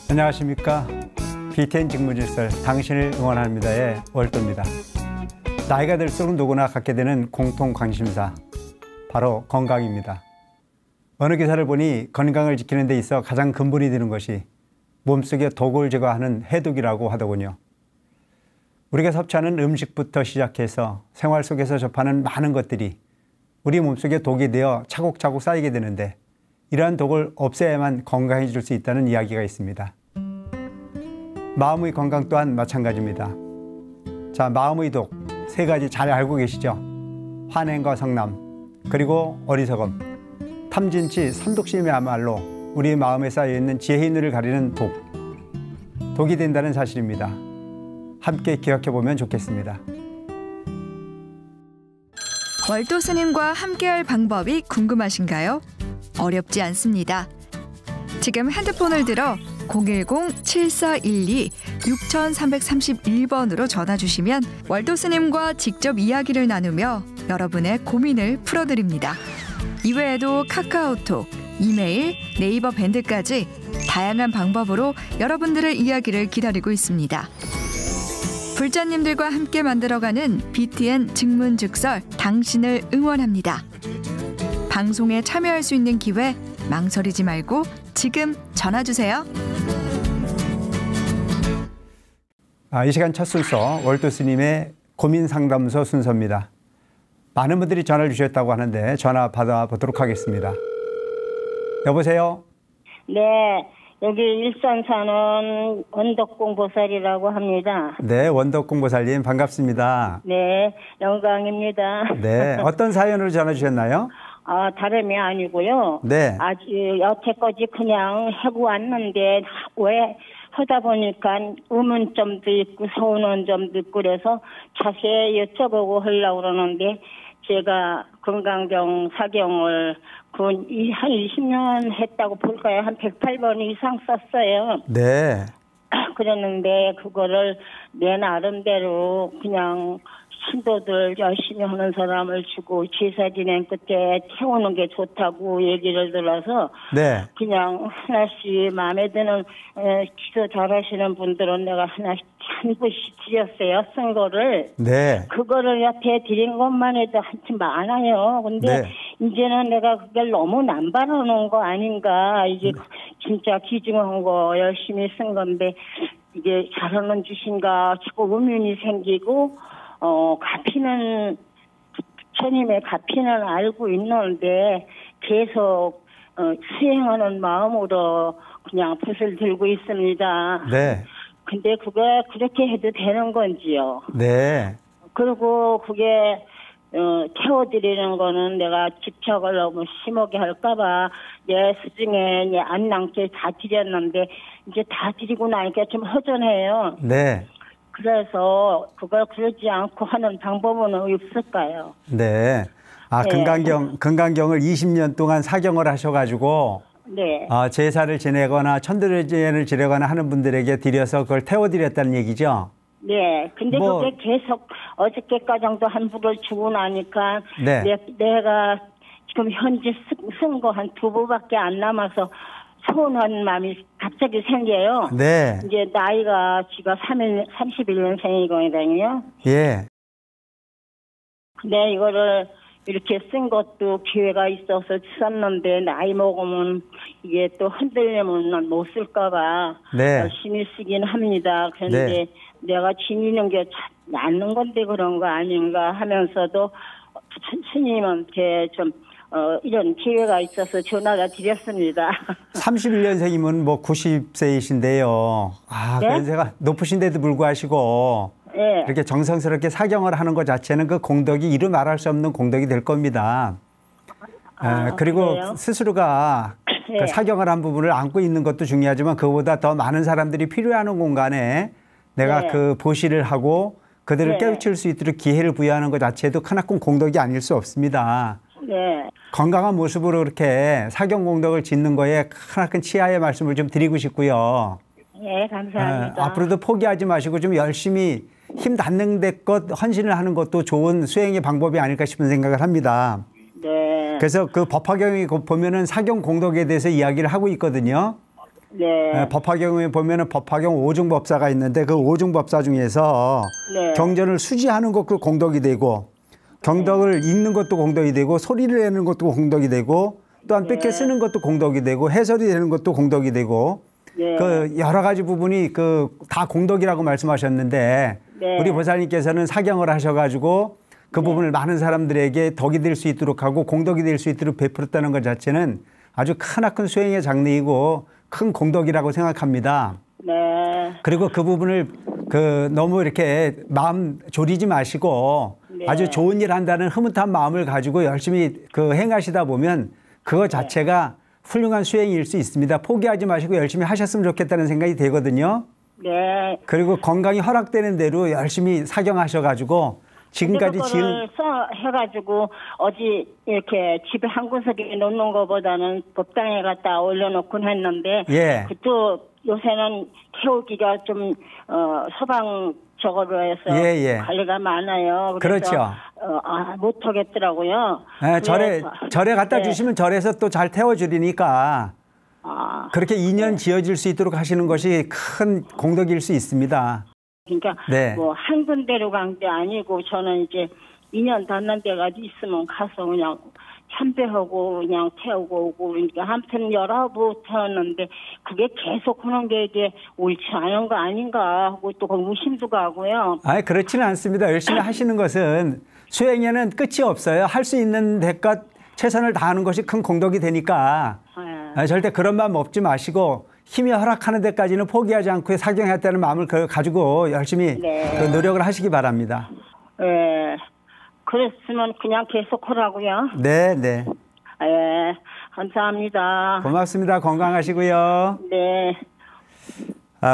안녕하십니까. BTN 직무질설 당신을 응원합니다의 월도입니다. 나이가 들수록 누구나 갖게 되는 공통 관심사, 바로 건강입니다. 어느 기사를 보니 건강을 지키는 데 있어 가장 근본이 되는 것이 몸속의 독을 제거하는 해독이라고 하더군요. 우리가 섭취하는 음식부터 시작해서 생활 속에서 접하는 많은 것들이 우리 몸속에 독이 되어 차곡차곡 쌓이게 되는데, 이러한 독을 없애야만 건강해질 수 있다는 이야기가 있습니다. 마음의 건강 또한 마찬가지입니다. 자, 마음의 독 세 가지 잘 알고 계시죠? 환행과 성남, 그리고 어리석음, 탐진치, 삼독심이야말로 우리 마음에 쌓여있는 지혜의 눈을 가리는 독이 된다는 사실입니다. 함께 기억해보면 좋겠습니다. 월도 스님과 함께할 방법이 궁금하신가요? 어렵지 않습니다. 지금 핸드폰을 들어 010-7412-6331번으로 전화 주시면 월도 스님과 직접 이야기를 나누며 여러분의 고민을 풀어드립니다. 이외에도 카카오톡, 이메일, 네이버 밴드까지 다양한 방법으로 여러분들의 이야기를 기다리고 있습니다. 불자님들과 함께 만들어가는 BTN 직문즉설 당신을 응원합니다. 방송에 참여할 수 있는 기회 망설이지 말고 지금 전화 주세요. 이 시간 첫 순서 월도 스님의 고민 상담소 순서입니다. 많은 분들이 전화를 주셨다고 하는데 전화 받아보도록 하겠습니다. 여보세요? 네, 여기 일산 사는 원덕공 보살이라고 합니다. 네, 원덕공 보살님 반갑습니다. 네, 영광입니다. 네, 어떤 사연으로 전화 주셨나요? 다름이 아니고요. 네. 아주 여태까지 그냥 하고 왔는데 왜 하다 보니까 의문점도 있고 서운한 점도 있고 그래서 자세히 여쭤보고 하려고 그러는데, 제가 건강경 사경을 한 20년 했다고 볼까요? 한 108번 이상 썼어요. 네. 그랬는데 그거를 내 나름대로 그냥 신도들 열심히 하는 사람을 주고 제사 지낸 끝에 태우는 게 좋다고 얘기를 들어서 네. 그냥 하나씩 마음에 드는 기도 잘하시는 분들은 내가 하나씩 한 부씩 드렸어요. 쓴 거를. 네. 그거를 옆에 드린 것만 해도 한참 많아요. 근데 네. 이제는 내가 그걸 너무 남발하는 거 아닌가. 이게 진짜 귀중한 거 열심히 쓴 건데 이게 잘하는 짓인가 자꾸 의문이 생기고, 가피는, 부처님의 가피는 알고 있는데 계속 수행하는 마음으로 그냥 붓을 들고 있습니다. 네. 근데 그게 그렇게 해도 되는 건지요? 네. 그리고 그게 태워드리는 거는 내가 집착을 너무 심하게 할까봐 내 수중에 안 남게 다 드렸는데 이제 다 드리고 나니까 좀 허전해요. 네. 그래서 그걸 그러지 않고 하는 방법은 없을까요? 네. 네. 건강경을 20년 동안 사경을 하셔가지고 네. 제사를 지내거나 천도제를 지내거나 하는 분들에게 드려서 그걸 태워드렸다는 얘기죠? 네. 근데 그게 계속 어저께까지도 한 부를 주고 나니까 네. 내가 지금 현재 쓴 거 한 2부밖에 안 남아서 서운한 마음이 갑자기 생겨요. 네. 이제 나이가 지가 31년생이거든요. 예. 근데 이거를 이렇게 쓴 것도 기회가 있어서 썼는데 나이 먹으면 이게 또 흔들리면 못 쓸까봐 네. 열심히 쓰긴 합니다. 그런데 네. 내가 지니는 게 낫는 건데 그런 거 아닌가 하면서도 스님한테 좀 이런 기회가 있어서 전화가 드렸습니다. 31년생이면 뭐 90세이신데요. 네? 연세가 높으신데도 불구하고 네. 이렇게 정성스럽게 사경을 하는 것 자체는 그 공덕이 이루 말할 수 없는 공덕이 될 겁니다. 그리고 그래요? 스스로가 네. 그 사경을 한 부분을 안고 있는 것도 중요하지만 그보다 더 많은 사람들이 필요하는 공간에 내가 네. 그 보시를 하고 그들을 네. 깨우칠 수 있도록 기회를 부여하는 것 자체도 크나큰 공덕이 아닐 수 없습니다. 네. 건강한 모습으로 이렇게 사경 공덕을 짓는 거에 크나큰 치하의 말씀을 좀 드리고 싶고요. 네, 감사합니다. 앞으로도 포기하지 마시고 좀 열심히 힘 닿는 데 것 헌신을 하는 것도 좋은 수행의 방법이 아닐까 싶은 생각을 합니다. 네. 그래서 그 법화경이 보면은 사경 공덕에 대해서 이야기를 하고 있거든요. 네. 법화경에 보면은 법화경 오중법사가 있는데 그 오중법사 중에서 네. 경전을 수지하는 것도 공덕이 되고 경덕을 읽는 것도 공덕이 되고 소리를 내는 것도 공덕이 되고 또한 뺏겨 쓰는 것도 공덕이 되고 해설이 되는 것도 공덕이 되고 네. 그 여러 가지 부분이 그 다 공덕이라고 말씀하셨는데 네. 우리 보살님께서는 사경을 하셔가지고 그 부분을 많은 사람들에게 덕이 될 수 있도록 하고 공덕이 될 수 있도록 베풀었다는 것 자체는 아주 크나큰 수행의 장래이고 큰 공덕이라고 생각합니다. 네. 그리고 그 부분을 그 너무 이렇게 마음 졸이지 마시고 네. 아주 좋은 일 한다는 흐뭇한 마음을 가지고 열심히 그 행하시다 보면 그거 자체가 훌륭한 수행일 수 있습니다. 포기하지 마시고 열심히 하셨으면 좋겠다는 생각이 되거든요. 네. 그리고 건강이 허락되는 대로 열심히 사경하셔가지고 지금까지 지은 해가지고 어디 이렇게 집에 한 구석에 놓는 것보다는 법당에 갖다 올려놓곤 했는데 예. 그또 요새는 태우기가 좀 서방 저거로 해서 예. 관리가 많아요. 그렇죠. 못 하겠더라고요. 네, 절에 갖다 네. 주시면 절에서 또 잘 태워주리니까 그렇게 인연 지어질 수 있도록 하시는 것이 큰 공덕일 수 있습니다. 그러니까 네. 뭐 한 군데로 간 게 아니고 저는 이제 2년 닿는 데가 있으면 가서 그냥 참배하고 그냥 태우고 오고 그러니까 한편 여러 번 태웠는데 그게 계속 하는 게 이게 옳지 않은 거 아닌가 하고 또 의심도 가고요. 그렇지는 않습니다. 열심히 하시는 것은 수행에는 끝이 없어요. 할 수 있는 데껏 최선을 다하는 것이 큰 공덕이 되니까 절대 그런 마음 먹지 마시고 힘이 허락하는 데까지는 포기하지 않고 사경했다는 마음을 가지고 열심히 네. 노력을 하시기 바랍니다. 네. 그랬으면 그냥 계속 하라고요. 네. 네. 감사합니다. 고맙습니다. 건강하시고요. 네.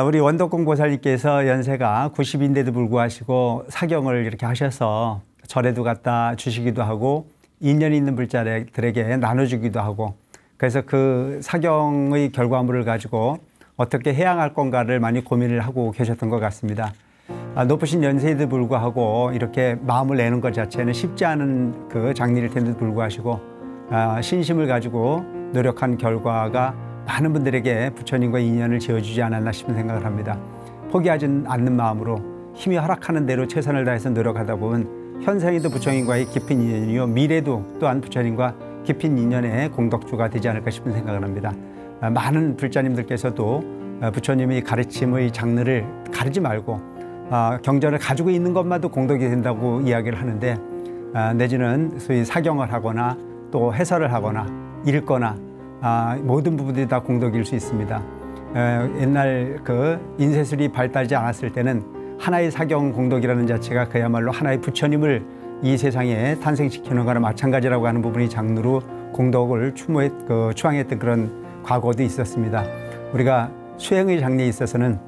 우리 원덕공 보살님께서 연세가 90인데도 불구하고 사경을 이렇게 하셔서 절에도 갖다 주시기도 하고 인연 있는 불자들에게 나눠주기도 하고 그래서 그 사경의 결과물을 가지고 어떻게 해양할 건가를 많이 고민을 하고 계셨던 것 같습니다. 높으신 연세에도 불구하고 이렇게 마음을 내는 것 자체는 쉽지 않은 그 장리일 텐데도 불구하고 신심을 가지고 노력한 결과가 많은 분들에게 부처님과 인연을 지어주지 않았나 싶은 생각을 합니다. 포기하지 않는 마음으로 힘이 허락하는 대로 최선을 다해서 노력하다 보면 현생에도 부처님과의 깊은 인연이요 미래도 또한 부처님과 깊은 인연의 공덕주가 되지 않을까 싶은 생각을 합니다. 많은 불자님들께서도 부처님의 가르침의 장르를 가르지 말고 경전을 가지고 있는 것만도 공덕이 된다고 이야기를 하는데 내지는 소위 사경을 하거나 또 해설을 하거나 읽거나 모든 부분들이 다 공덕일 수 있습니다. 옛날 그 인쇄술이 발달하지 않았을 때는 하나의 사경 공덕이라는 자체가 그야말로 하나의 부처님을 이 세상에 탄생시키는 거나 마찬가지라고 하는 부분이 장르로 공덕을 추앙했던 그런 과거도 있었습니다. 우리가 수행의 장르에 있어서는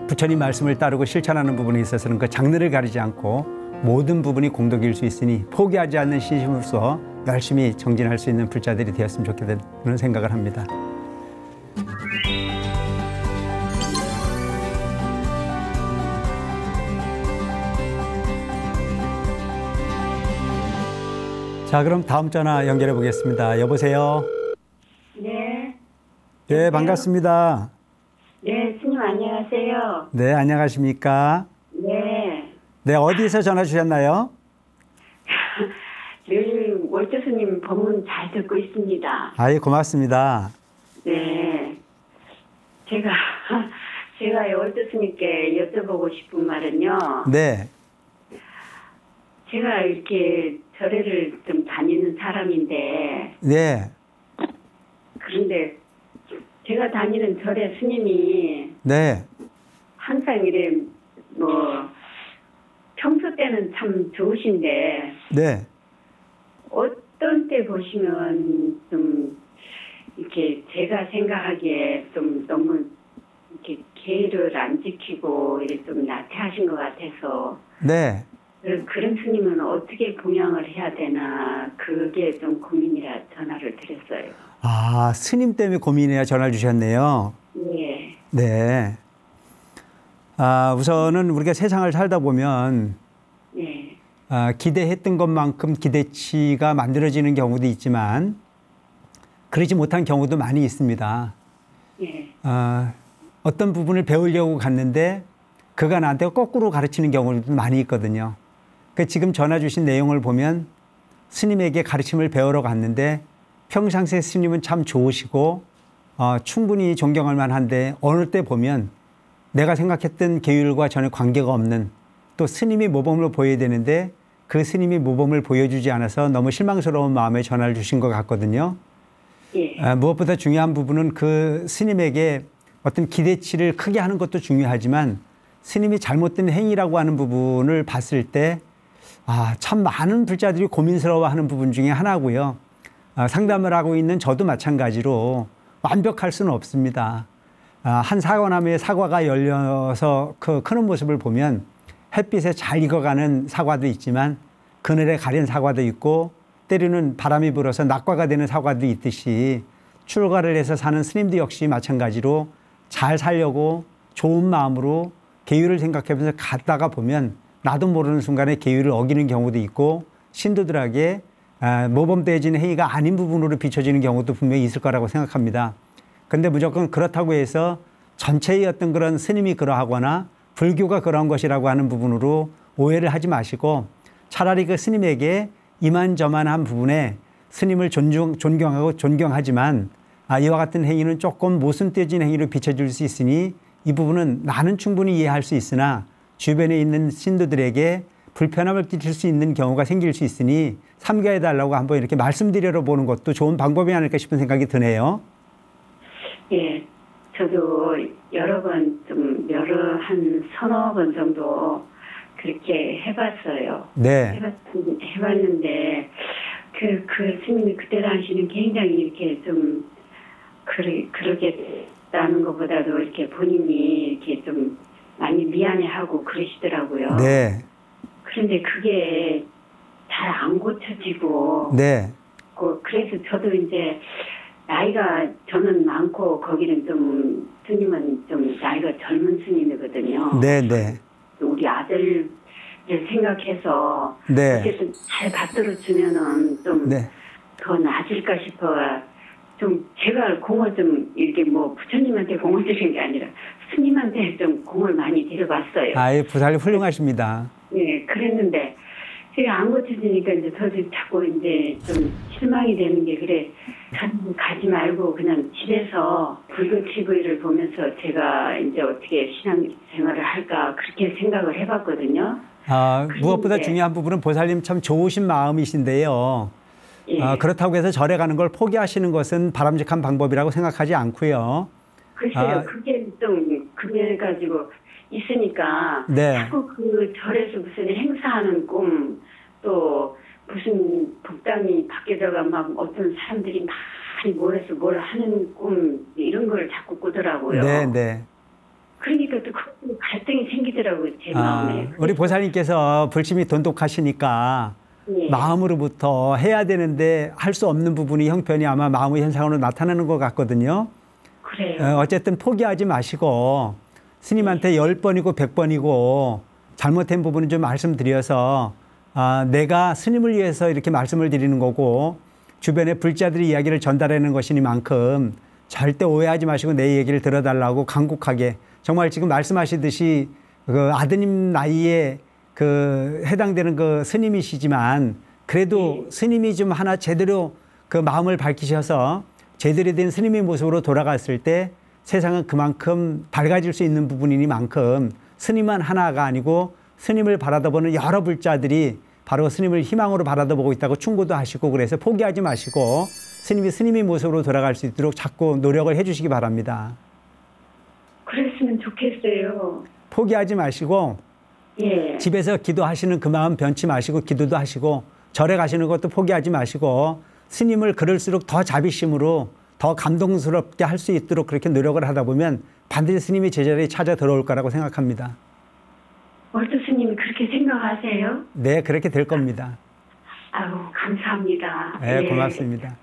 부처님 말씀을 따르고 실천하는 부분에 있어서는 그 장르를 가리지 않고 모든 부분이 공덕일 수 있으니 포기하지 않는 신심으로서 열심히 정진할 수 있는 불자들이 되었으면 좋겠다는 그런 생각을 합니다. 자, 그럼 다음 전화 연결해 보겠습니다. 여보세요? 네. 네, 반갑습니다. 네, 스님 안녕하세요. 네, 안녕하십니까? 네. 네, 어디서 전화 주셨나요? 늘 월조 스님 법문 잘 듣고 있습니다. 아이, 고맙습니다. 네. 제가 월조 스님께 여쭤보고 싶은 말은요. 네. 제가 이렇게 절에를 좀 다니는 사람인데. 네. 그런데 제가 다니는 절의 스님이. 네. 항상 이래 평소 때는 참 좋으신데. 네. 어떤 때 보시면 좀 이렇게 제가 생각하기에 좀 너무 이렇게 계를 안 지키고 이렇게 좀 나태하신 것 같아서. 네. 그런 스님은 어떻게 봉양을 해야 되나 그게 좀 고민이라 전화를 드렸어요. 아, 스님 때문에 고민해야 전화를 주셨네요. 네. 네. 우선은 우리가 세상을 살다 보면 네. 기대했던 것만큼 기대치가 만들어지는 경우도 있지만 그러지 못한 경우도 많이 있습니다. 예. 어떤 부분을 배우려고 갔는데 그가 나한테 거꾸로 가르치는 경우도 많이 있거든요. 지금 전화 주신 내용을 보면 스님에게 가르침을 배우러 갔는데 평상시에 스님은 참 좋으시고 충분히 존경할 만한데 어느 때 보면 내가 생각했던 계율과 전혀 관계가 없는 또 스님이 모범을 보여야 되는데 그 스님이 모범을 보여주지 않아서 너무 실망스러운 마음에 전화를 주신 것 같거든요. 예. 무엇보다 중요한 부분은 그 스님에게 어떤 기대치를 크게 하는 것도 중요하지만 스님이 잘못된 행위라고 하는 부분을 봤을 때 참 많은 불자들이 고민스러워하는 부분 중에 하나고요. 상담을 하고 있는 저도 마찬가지로 완벽할 수는 없습니다. 한 사과나무에 사과가 열려서 크는 모습을 보면 햇빛에 잘 익어가는 사과도 있지만 그늘에 가린 사과도 있고 때로는 바람이 불어서 낙과가 되는 사과도 있듯이 출가를 해서 사는 스님도 역시 마찬가지로 잘 살려고 좋은 마음으로 계율을 생각하면서 갔다가 보면 나도 모르는 순간에 계율을 어기는 경우도 있고 신도들에게 모범되어지는 행위가 아닌 부분으로 비춰지는 경우도 분명히 있을 거라고 생각합니다. 그런데 무조건 그렇다고 해서 전체의 어떤 그런 스님이 그러하거나 불교가 그런 것이라고 하는 부분으로 오해를 하지 마시고 차라리 그 스님에게 이만저만한 부분에 스님을 존경하고 존경하지만 이와 같은 행위는 조금 모순되어진 행위로 비춰질 수 있으니 이 부분은 나는 충분히 이해할 수 있으나 주변에 있는 신도들에게 불편함을 끼칠 수 있는 경우가 생길 수 있으니 삼가해달라고 한번 이렇게 말씀드려 보는 것도 좋은 방법이 아닐까 싶은 생각이 드네요. 예, 저도 여러 번 한 서너 번 정도 그렇게 해봤어요. 네. 해봤는데 그 스님이 그때 당시는 굉장히 이렇게 좀 그러겠다는 것보다도 이렇게 본인이 이렇게 좀 많이 미안해하고 그러시더라고요. 네. 그런데 그게 잘 안 고쳐지고. 네. 그래서 저도 이제 나이가 저는 많고 거기는 좀 스님은 좀 나이가 젊은 스님이거든요. 네, 네. 우리 아들을 생각해서 네. 어쨌든 잘 받들어 주면은 좀 더 나아질까 싶어. 좀 제가 공을 좀 이렇게 뭐 부처님한테 공을 들인 게 아니라 스님한테 좀 공을 많이 들여봤어요. 부살이 훌륭하십니다. 네, 그랬는데 제가 안 고쳐지니까 이제 저도 자꾸 이제 좀 실망이 되는 게 그래. 가지 말고 그냥 집에서 불교 TV를 보면서 제가 이제 어떻게 신앙생활을 할까 그렇게 생각을 해봤거든요. 무엇보다 중요한 부분은 보살님 참 좋으신 마음이신데요. 예. 그렇다고 해서 절에 가는 걸 포기하시는 것은 바람직한 방법이라고 생각하지 않고요. 글쎄요. 그게 좀 그래가지고 있으니까 네. 자꾸 그 절에서 무슨 행사하는 꿈 또 무슨 복당이 바뀌어져가 막 어떤 사람들이 많이 모여서 뭘 하는 꿈 이런 걸 자꾸 꾸더라고요. 네, 네. 그러니까 또 그 갈등이 생기더라고요. 제 마음에. 우리 보살님께서 불심이 돈독하시니까 네. 마음으로부터 해야 되는데 할 수 없는 부분이 형편이 아마 마음의 현상으로 나타나는 것 같거든요. 그래요. 어쨌든 포기하지 마시고 스님한테 10번이고 100번이고 잘못된 부분은 좀 말씀드려서 내가 스님을 위해서 이렇게 말씀을 드리는 거고 주변에 불자들의 이야기를 전달하는 것이니만큼 절대 오해하지 마시고 내 얘기를 들어달라고 간곡하게 정말 지금 말씀하시듯이 그 아드님 나이에 해당되는 그 스님이시지만 그래도 스님이 좀 하나 제대로 그 마음을 밝히셔서 제대로 된 스님의 모습으로 돌아갔을 때 세상은 그만큼 밝아질 수 있는 부분이니만큼 스님만 하나가 아니고 스님을 바라다보는 여러 불자들이 바로 스님을 희망으로 바라다보고 있다고 충고도 하시고 그래서 포기하지 마시고 스님이 스님의 모습으로 돌아갈 수 있도록 자꾸 노력을 해 주시기 바랍니다. 그랬으면 좋겠어요. 포기하지 마시고 예. 집에서 기도하시는 그 마음 변치 마시고 기도도 하시고 절에 가시는 것도 포기하지 마시고 스님을 그럴수록 더 자비심으로 더 감동스럽게 할 수 있도록 그렇게 노력을 하다 보면 반드시 스님이 제자리에 찾아 들어올 거라고 생각합니다. 월도 스님이 그렇게 생각하세요? 네, 그렇게 될 겁니다. 아유, 감사합니다. 네, 고맙습니다.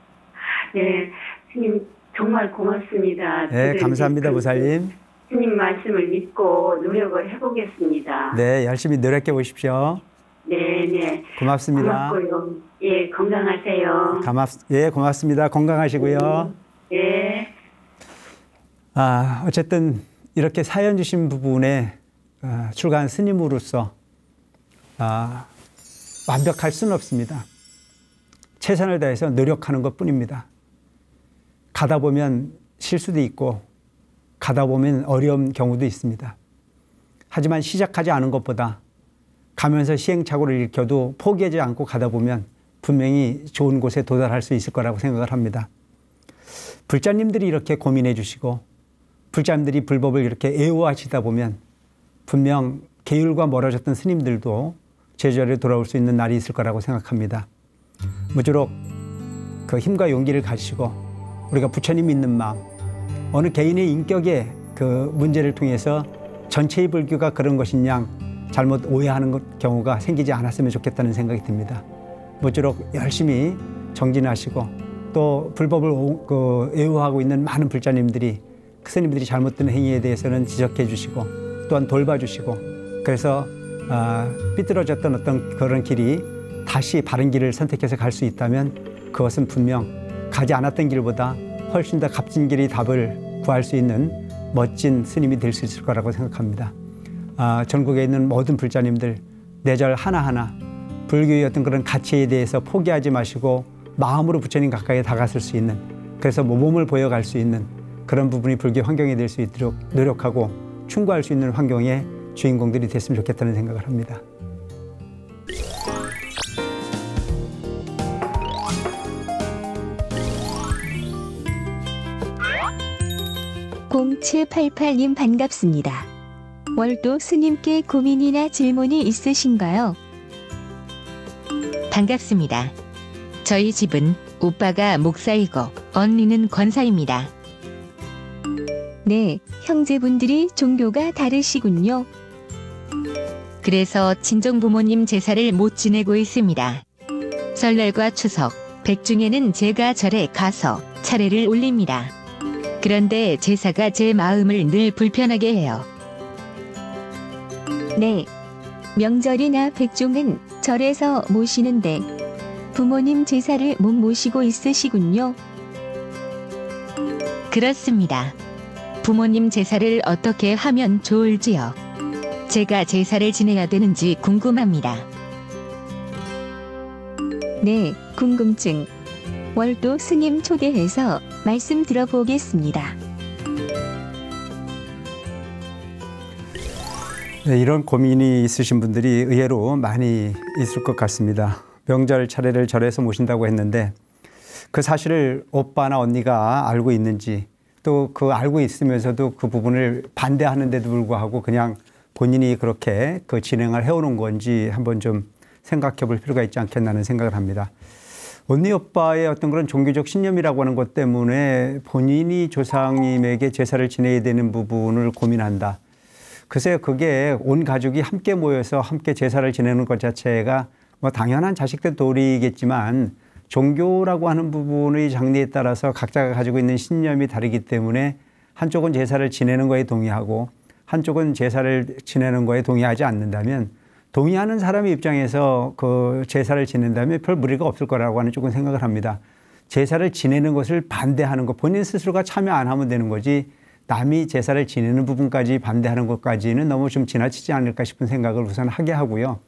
네, 스님 정말 고맙습니다. 네, 감사합니다, 보살님. 스님 말씀을 믿고 노력을 해보겠습니다. 네, 열심히 노력해 보십시오. 네, 네. 고맙습니다. 고맙고요. 예, 건강하세요. 예, 고맙습니다. 건강하시고요. 네. 어쨌든 이렇게 사연 주신 부분에 출가한 스님으로서 완벽할 수는 없습니다. 최선을 다해서 노력하는 것뿐입니다. 가다 보면 실수도 있고 가다 보면 어려운 경우도 있습니다. 하지만 시작하지 않은 것보다 가면서 시행착오를 일으켜도 포기하지 않고 가다 보면 분명히 좋은 곳에 도달할 수 있을 거라고 생각을 합니다. 불자님들이 이렇게 고민해 주시고 불자님들이 불법을 이렇게 애호하시다 보면 분명 계율과 멀어졌던 스님들도 제자리에 돌아올 수 있는 날이 있을 거라고 생각합니다. 무쪼록 그 힘과 용기를 가지시고 우리가 부처님 믿는 마음, 어느 개인의 인격의 그 문제를 통해서 전체의 불교가 그런 것인 양 잘못 오해하는 경우가 생기지 않았으면 좋겠다는 생각이 듭니다. 모쪼록 열심히 정진하시고 또 불법을 애호하고 있는 많은 불자님들이 그 스님들이 잘못된 행위에 대해서는 지적해 주시고 또한 돌봐주시고 그래서 삐뚤어졌던 어떤 그런 길이 다시 바른 길을 선택해서 갈 수 있다면 그것은 분명 가지 않았던 길보다 훨씬 더 값진 길이 답을 구할 수 있는 멋진 스님이 될 수 있을 거라고 생각합니다. 전국에 있는 모든 불자님들 내절 하나하나 불교의 어떤 그런 가치에 대해서 포기하지 마시고 마음으로 부처님 가까이 다가설 수 있는, 그래서 모범을 보여갈 수 있는 그런 부분이 불교 환경이 될 수 있도록 노력하고 충고할 수 있는 환경의 주인공들이 됐으면 좋겠다는 생각을 합니다. (0788님) 반갑습니다. 월도 스님께 고민이나 질문이 있으신가요? 반갑습니다. 저희 집은 오빠가 목사이고 언니는 권사입니다. 네, 형제분들이 종교가 다르시군요. 그래서 친정부모님 제사를 못 지내고 있습니다. 설날과 추석, 백중에는 제가 절에 가서 차례를 올립니다. 그런데 제사가 제 마음을 늘 불편하게 해요. 네, 명절이나 백종은 절에서 모시는데 부모님 제사를 못 모시고 있으시군요. 그렇습니다. 부모님 제사를 어떻게 하면 좋을지요? 제가 제사를 지내야 되는지 궁금합니다. 네, 궁금증. 월도 스님 초대해서 말씀 들어보겠습니다. 네, 이런 고민이 있으신 분들이 의외로 많이 있을 것 같습니다. 명절 차례를 절에서 모신다고 했는데 그 사실을 오빠나 언니가 알고 있는지, 또 그 알고 있으면서도 그 부분을 반대하는데도 불구하고 그냥 본인이 그렇게 그 진행을 해오는 건지 한번 좀 생각해 볼 필요가 있지 않겠나는 생각을 합니다. 언니 오빠의 어떤 그런 종교적 신념이라고 하는 것 때문에 본인이 조상님에게 제사를 지내야 되는 부분을 고민한다. 글쎄요, 그게 온 가족이 함께 모여서 함께 제사를 지내는 것 자체가 뭐 당연한 자식들 도리겠지만 종교라고 하는 부분의 장르에 따라서 각자가 가지고 있는 신념이 다르기 때문에 한쪽은 제사를 지내는 거에 동의하고 한쪽은 제사를 지내는 거에 동의하지 않는다면, 동의하는 사람의 입장에서 그 제사를 지낸다면 별 무리가 없을 거라고 하는 쪽은 생각을 합니다. 제사를 지내는 것을 반대하는 것, 본인 스스로가 참여 안 하면 되는 거지 남이 제사를 지내는 부분까지 반대하는 것까지는 너무 좀 지나치지 않을까 싶은 생각을 우선 하게 하고요.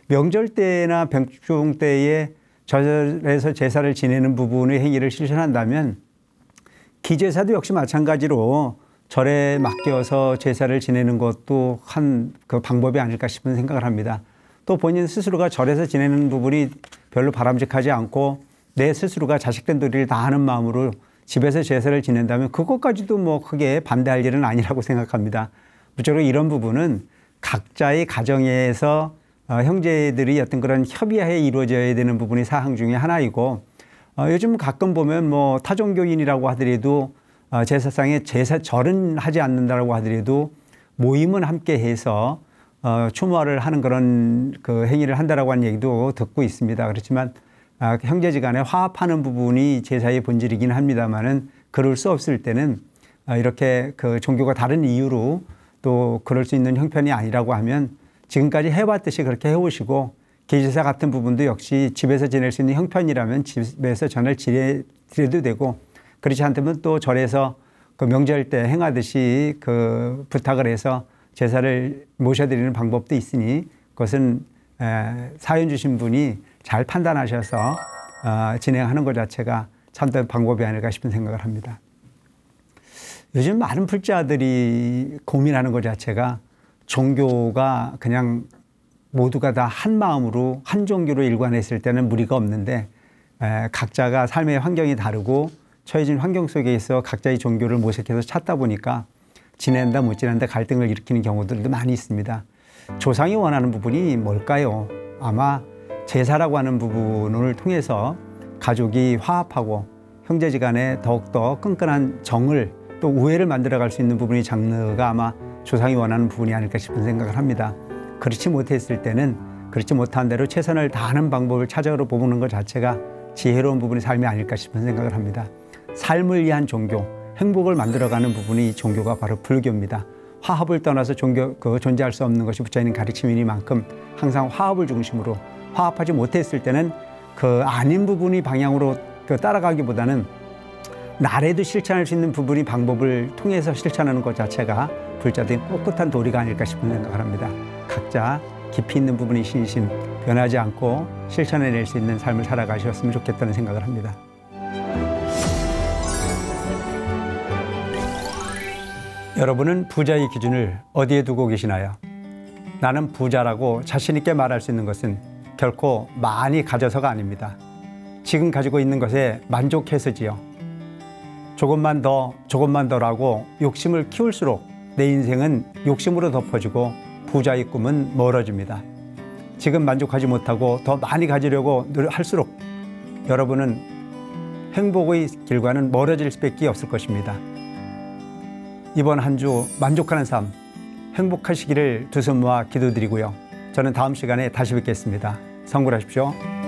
명절 때나 백중 때에 절에서 제사를 지내는 부분의 행위를 실천한다면 기제사도 역시 마찬가지로 절에 맡겨서 제사를 지내는 것도 한 그 방법이 아닐까 싶은 생각을 합니다. 또 본인 스스로가 절에서 지내는 부분이 별로 바람직하지 않고 내 스스로가 자식된 도리를 다하는 마음으로 집에서 제사를 지낸다면 그것까지도 뭐 크게 반대할 일은 아니라고 생각합니다. 무조건 이런 부분은 각자의 가정에서 형제들이 어떤 그런 협의하에 이루어져야 되는 부분이 사항 중에 하나이고, 요즘 가끔 보면 뭐 타종교인이라고 하더라도 제사상에 절은 하지 않는다라고 하더라도 모임은 함께 해서 추모를 하는 그런 그 행위를 한다라고 하는 얘기도 듣고 있습니다. 그렇지만 형제지간에 화합하는 부분이 제사의 본질이긴 합니다만은 그럴 수 없을 때는 이렇게 그 종교가 다른 이유로 또 그럴 수 있는 형편이 아니라고 하면 지금까지 해왔듯이 그렇게 해오시고, 기제사 같은 부분도 역시 집에서 지낼 수 있는 형편이라면 집에서 전을 지내도 되고, 그렇지 않다면 또 절에서 그 명절 때 행하듯이 그 부탁을 해서 제사를 모셔드리는 방법도 있으니 그것은 사연 주신 분이 잘 판단하셔서 진행하는 것 자체가 참된 방법이 아닐까 싶은 생각을 합니다. 요즘 많은 불자들이 고민하는 것 자체가 종교가 그냥 모두가 다 한 마음으로 한 종교로 일관했을 때는 무리가 없는데 각자가 삶의 환경이 다르고 처해진 환경 속에 있어 각자의 종교를 모색해서 찾다 보니까 지낸다 못 지낸다 갈등을 일으키는 경우들도 많이 있습니다. 조상이 원하는 부분이 뭘까요? 아마 제사라고 하는 부분을 통해서 가족이 화합하고 형제지간에 더욱더 끈끈한 정을 또 우애를 만들어갈 수 있는 부분이 장르가 아마 조상이 원하는 부분이 아닐까 싶은 생각을 합니다. 그렇지 못했을 때는 그렇지 못한 대로 최선을 다하는 방법을 찾아보는 것 자체가 지혜로운 부분의 삶이 아닐까 싶은 생각을 합니다. 삶을 위한 종교, 행복을 만들어가는 부분이 종교가 바로 불교입니다. 화합을 떠나서 존재할 수 없는 것이 부처님 가르침이니만큼 항상 화합을 중심으로 화합하지 못했을 때는 그 아닌 부분이 방향으로 따라가기보다는 나래도 실천할 수 있는 부분이 방법을 통해서 실천하는 것 자체가 불자들의 꼿꼿한 도리가 아닐까 싶은 생각을 합니다. 각자 깊이 있는 부분이 신신 변하지 않고 실천해낼 수 있는 삶을 살아가셨으면 좋겠다는 생각을 합니다. 여러분은 부자의 기준을 어디에 두고 계시나요? 나는 부자라고 자신 있게 말할 수 있는 것은 결코 많이 가져서가 아닙니다. 지금 가지고 있는 것에 만족해서지요. 조금만 더라고 욕심을 키울수록 내 인생은 욕심으로 덮어지고 부자의 꿈은 멀어집니다. 지금 만족하지 못하고 더 많이 가지려고 할수록 여러분은 행복의 길과는 멀어질 수밖에 없을 것입니다. 이번 한 주 만족하는 삶, 행복하시기를 두 손 모아 기도드리고요. 저는 다음 시간에 다시 뵙겠습니다. 성불하십시오.